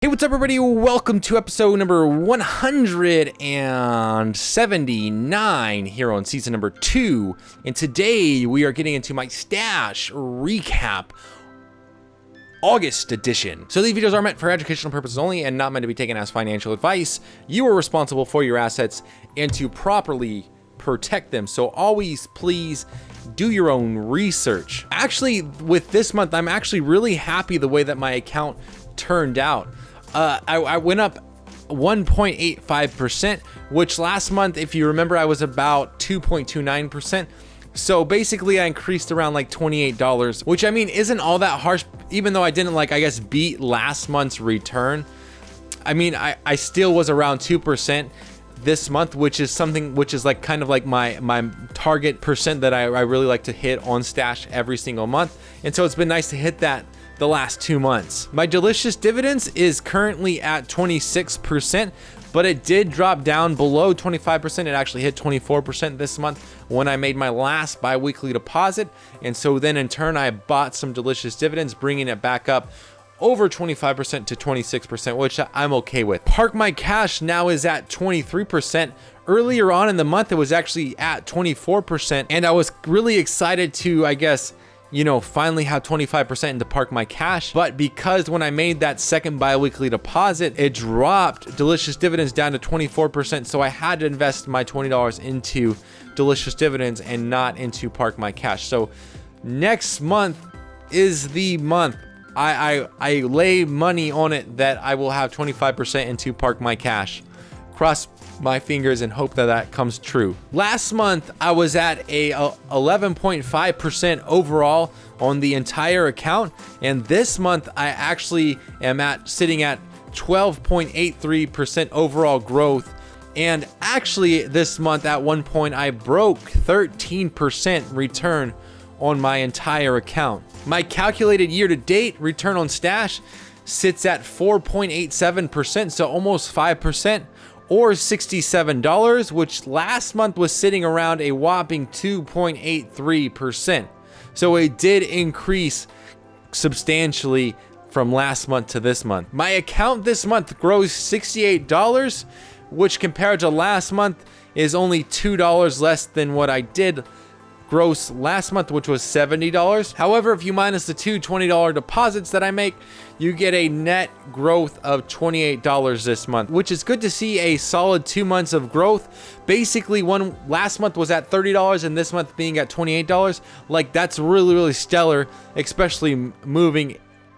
Hey, what's up, everybody? Welcome to episode number 179 here on season number 2. And today we are getting into my stash recap August edition. So these videos are meant for educational purposes only and not meant to be taken as financial advice. You are responsible for your assets and to properly protect them. So always please do your own research. Actually, with this month, I'm actually really happy the way that my account turned out. I went up 1.85%, which last month, if you remember, I was about 2.29%. So basically I increased around like $28, which I mean isn't all that harsh, even though I didn't beat last month's return. I mean, I still was around 2% this month, which is like kind of like my target percent that I really like to hit on stash every single month. And so it's been nice to hit that the last 2 months. My delicious dividends is currently at 26%, but it did drop down below 25%. It actually hit 24% this month when I made my last bi-weekly deposit. And so then in turn, I bought some delicious dividends, bringing it back up over 25% to 26%, which I'm okay with. Park My Cash now is at 23%. Earlier on in the month, it was actually at 24%. And I was really excited to, finally have 25% into Park My Cash. But because when I made that second bi-weekly deposit, it dropped delicious dividends down to 24%. So I had to invest my $20 into delicious dividends and not into Park My Cash. So next month is the month I lay money on it that I will have 25% into Park My Cash. Cross my fingers and hope that that comes true. Last month, I was at a 11.5% overall on the entire account. And this month, I actually am sitting at 12.83% overall growth. And actually this month at one point, I broke 13% return on my entire account. My calculated year-to-date return on stash sits at 4.87%, so almost 5%. Or $67, which last month was sitting around a whopping 2.83%. So it did increase substantially from last month to this month. My account this month grows $68, which compared to last month is only $2 less than what I did gross last month, which was $70. However, if you minus the two $20 deposits that I make, you get a net growth of $28 this month, which is good to see a solid 2 months of growth. Basically, last month was at $30 and this month being at $28. Like, that's really, really stellar, especially moving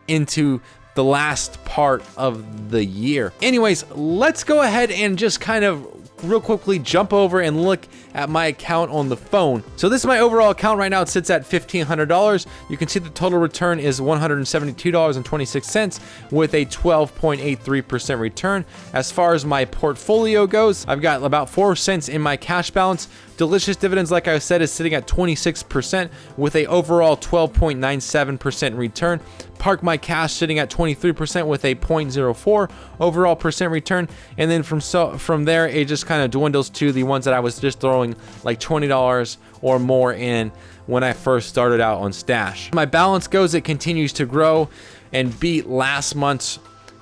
into the last part of the year. Anyways, let's go ahead and just kind of real quickly jump over and look at my account on the phone. So this is my overall account right now. It sits at $1,500. You can see the total return is $172.26 with a 12.83% return. As far as my portfolio goes, I've got about 4 cents in my cash balance. Delicious dividends, like I said, is sitting at 26% with a overall 12.97% return. Park My Cash sitting at 23% with a 0.04 overall percent return. And then from there, it just kind of dwindles to the ones that I was just throwing like $20 or more in when I first started out on stash. My balance goes, it continues to grow and beat last month's,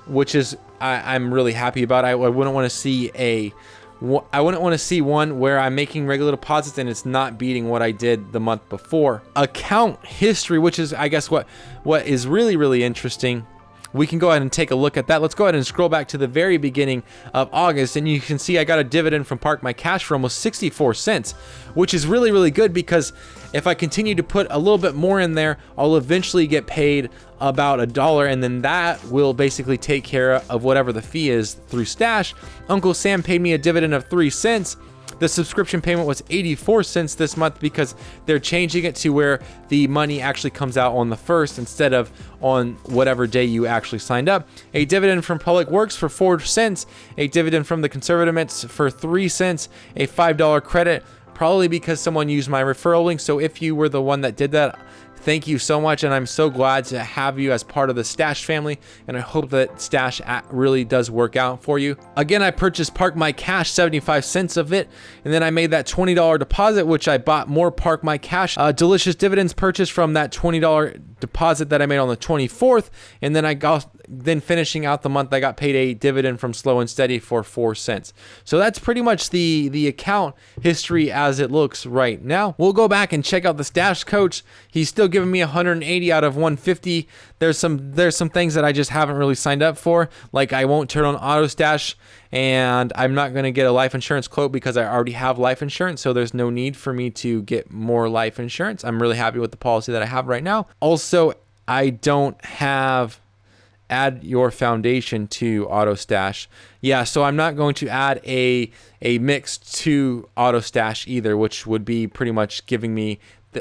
which is I'm really happy about. I wouldn't want to see one where I'm making regular deposits and it's not beating what I did the month before. Account history, which is, I guess, what is really, really interesting. We can go ahead and take a look at that. Let's go ahead and scroll back to the very beginning of August, and you can see I got a dividend from Park My Cash for almost 64 cents, which is really, really good because if I continue to put a little bit more in there, I'll eventually get paid about $1, and then that will basically take care of whatever the fee is through stash. Uncle Sam paid me a dividend of 3 cents. The subscription payment was 84 cents this month because they're changing it to where the money actually comes out on the 1st instead of on whatever day you actually signed up. A dividend from Public Works for 4 cents. A dividend from the Conservative Mints for 3 cents. A $5 credit, probably because someone used my referral link. So if you were the one that did that, thank you so much, and I'm so glad to have you as part of the Stash family, and I hope that Stash really does work out for you. Again, I purchased Park My Cash, 75 cents of it, and then I made that $20 deposit, which I bought more Park My Cash. Delicious dividends purchased from that $20 deposit that I made on the 24th, and then I got then finishing out the month, I got paid a dividend from Slow and Steady for 4 cents. So that's pretty much the account history as it looks right now. We'll go back and check out the stash coach. He's still giving me 180 out of 150. There's some things that I just haven't really signed up for, like I won't turn on auto stash, and I'm not going to get a life insurance quote because I already have life insurance, so there's no need for me to get more life insurance. I'm really happy with the policy that I have right now. Also, I don't have add your foundation to auto stash. Yeah, so I'm not going to add a mix to auto stash either, which would be pretty much giving me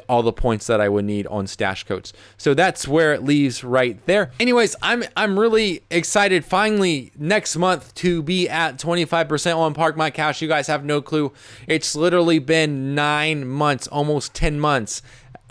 all the points that I would need on stash coats. So that's where it leaves right there. Anyways, I'm really excited finally next month to be at 25% on Park My Cash. You guys have no clue. It's literally been 9 months, almost 10 months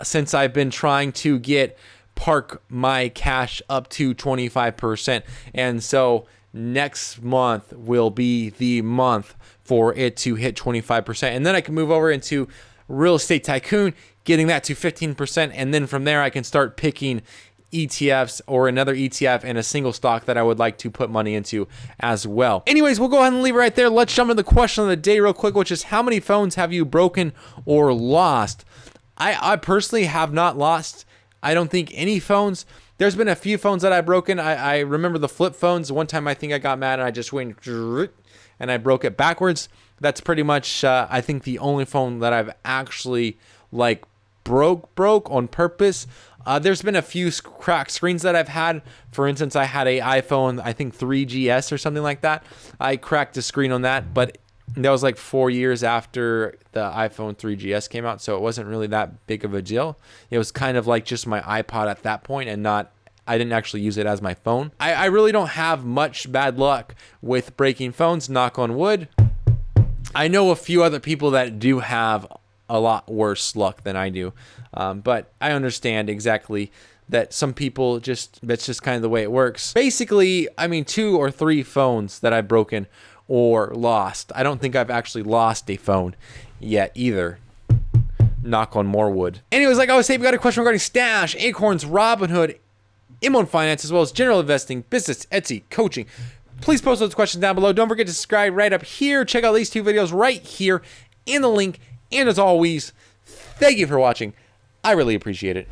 since I've been trying to get Park My Cash up to 25%. And so next month will be the month for it to hit 25%. And then I can move over into Real Estate Tycoon, getting that to 15%, and then from there I can start picking ETFs or another ETF and a single stock that I would like to put money into as well. Anyways, we'll go ahead and leave it right there. Let's jump into the question of the day real quick, which is how many phones have you broken or lost? I personally have not lost, I don't think, any phones. There's been a few phones that I've broken. I remember the flip phones. One time I think I got mad and I just went and I broke it backwards. That's pretty much, I think, the only phone that I've actually like broke on purpose. There's been a few cracked screens that I've had. For instance, I had a iPhone, I think 3GS or something like that. I cracked a screen on that, but that was like 4 years after the iPhone 3GS came out, so it wasn't really that big of a deal. It was kind of like just my iPod at that point, and I didn't actually use it as my phone. I really don't have much bad luck with breaking phones, knock on wood. I know a few other people that do have a lot worse luck than I do, but I understand exactly that some people that's just kind of the way it works. Basically, I mean, 2 or 3 phones that I've broken or lost. I don't think I've actually lost a phone yet either. Knock on more wood. Anyways, like I was saying, we got a question regarding Stash, Acorns, Robinhood, M1 Finance, as well as general investing, business, Etsy, coaching. Please post those questions down below. Don't forget to subscribe right up here. Check out these 2 videos right here in the link. And as always, thank you for watching. I really appreciate it.